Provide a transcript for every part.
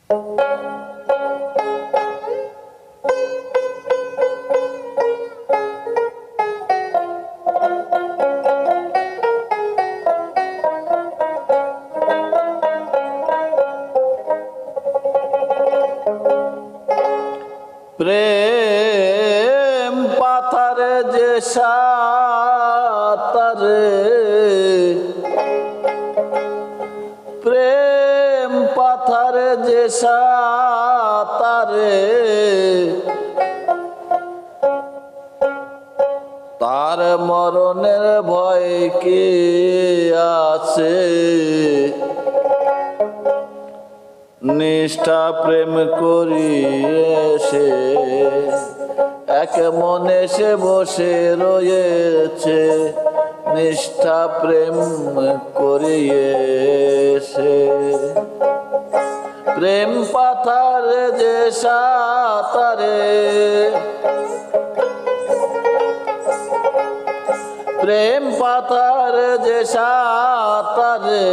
প্রেম পাথারে যে সাঁতারে, প্রেম পাথারে যে সাঁতারে, তার মরণের ভয় কি আছে? নিষ্ঠা প্রেম করিয়েছে, এক মনে সে বসে রয়েছে। নিষ্ঠা প্রেম করিয়েছে, প্রেম পাথারে যে সাঁতারে, প্রেম পাথারে যে সাঁতারে,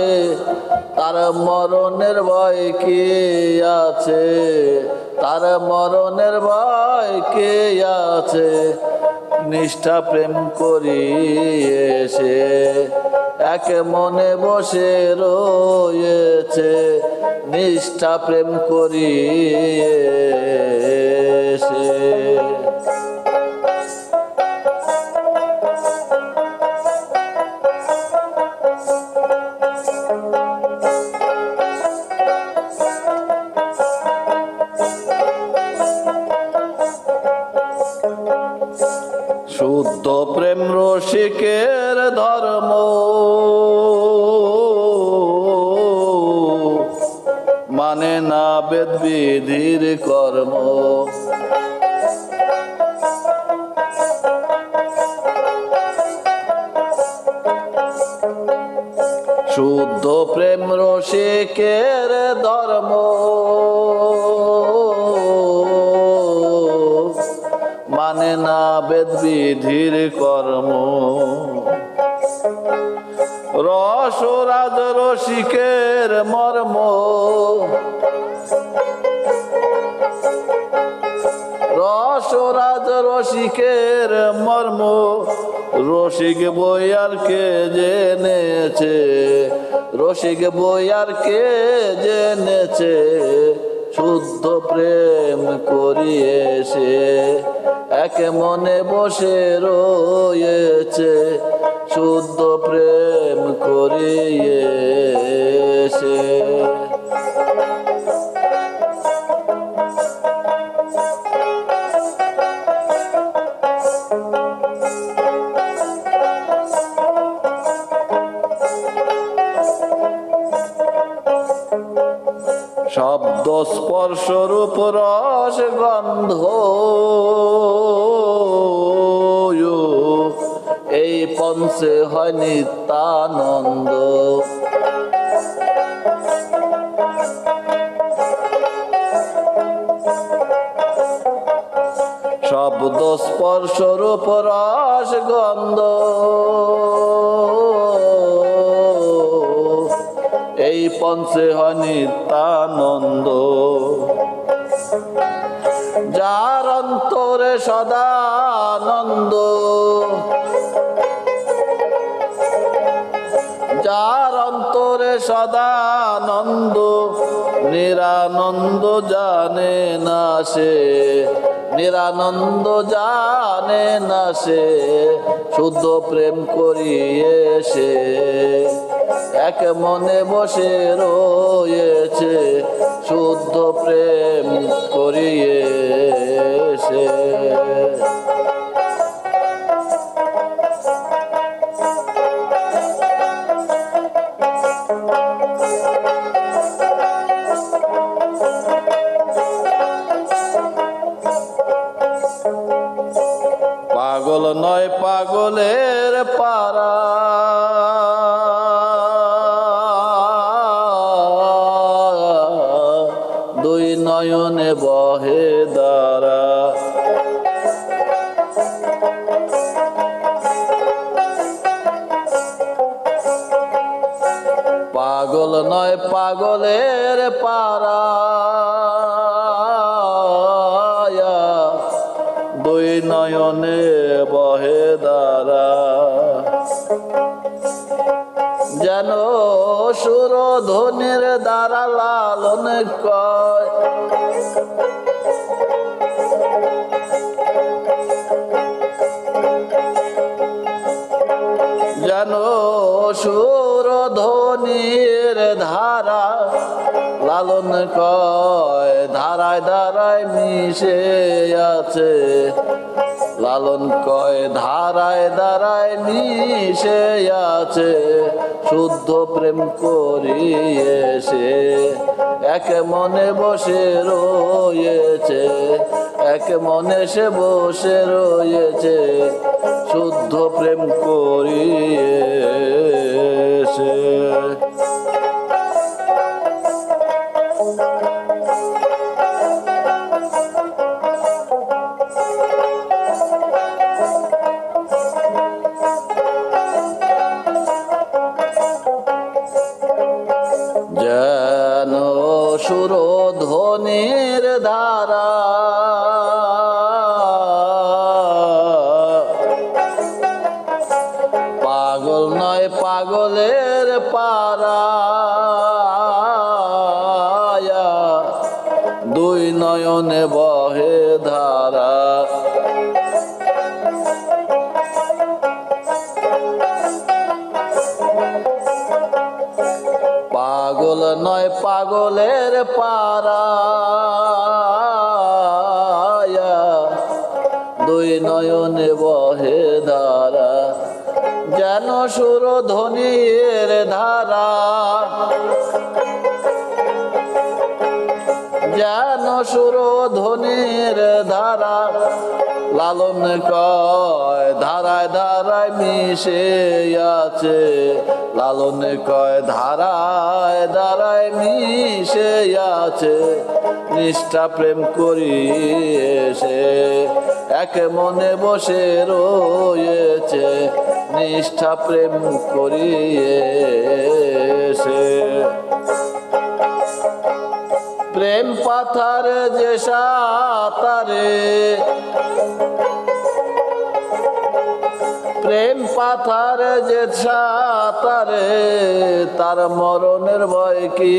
তার মরণের ভয় কি আছে? তার মরণের ভয় কি আছে? নিষ্ঠা প্রেম করিয়েছে, এক মনে বসে রয়েছে। নিষ্ঠা প্রেম করিয়েছে। শুদ্ধ প্রেম রসিকের ধর্ম, মানে না বেদ বিধির কর্ম। শুদ্ধ প্রেম রসিকের ধর্ম, মানে না বেদ বিধির কর্ম। রস রাজ রসিকের মর্ম, রস রাজ রসিকের মর্ম। রসিক বইয়ার কে জেনেছে, রসিক বইয়ার কে জেনেছে। শুদ্ধ প্রেম করিয়েছে, এক মনে বসে রয়েছে। শুদ্ধ প্রেম করিয়েছে। শব্দ স্পর্শ রূপ রস গন্ধ, এই পঞ্চে হয় নিত্যানন্দ। শব্দ স্পর্শ রূপ রস গন্ধ, এই পঞ্চে হয় নিত্যানন্দ। যার অন্তরে সদানন্দ, যার অন্তরে সদানন্দ, নিরানন্দ জানে না সে, নিরানন্দ জানে না সে। শুদ্ধ প্রেম করিয়েছে, এক মনে বসে রয়েছে। শুদ্ধ প্রেম করিয়েছে। পাগল নয় পাগলের পারা, দুই নয়নে বহে দ্বারা। পাগল নয় পাগলের পারা, নয়নে বহে ধারা যেন সুরধ্বনির দ্বারা লালন কয় যেন সুরধ্বনির ধারা লালন কয় ধারায় ধারায় মিশে আছে লালন কয় ধারায় ধারায় মিশে আছে শুদ্ধ প্রেম করিয়েছে এক মনে বসে রয়েছে এক মনে সে বসে রয়েছে শুদ্ধ প্রেম করিয়েছে যেন সুরধ্বনির ধারা পাগল নয় পাগলের পারা দুই নয়নে বহে ধারা পাগল নয় পাগলের পারা দুই নয়নে বহে ধারা যেন সুরধ্বনির ধারা যেন সুরধ্বনির ধারা লালন কয় ধারায় ধারায় মিশে আছে লালন কয় ধারায় ধারায় মিশে আছে নিষ্ঠা প্রেম করিয়েছে এক মনে বসে রয়েছে নিষ্ঠা প্রেম করিয়েছে প্রেম পাথার যে সাঁতারে প্রেম পাথার যে সাঁতারে তার মরণের ভয় কি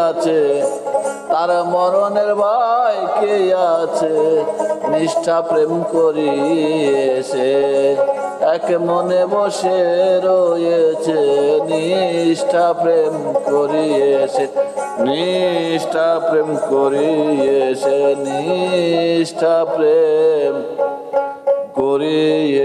আছে তার মরণের ভয় কি আছে নিষ্ঠা প্রেম করিয়েছে এক মনে বসে রয়েছে নিষ্ঠা প্রেম করিয়েছে নিষ্ঠা প্রেম করিয়েছে নিষ্ঠা প্রেম করিয়ে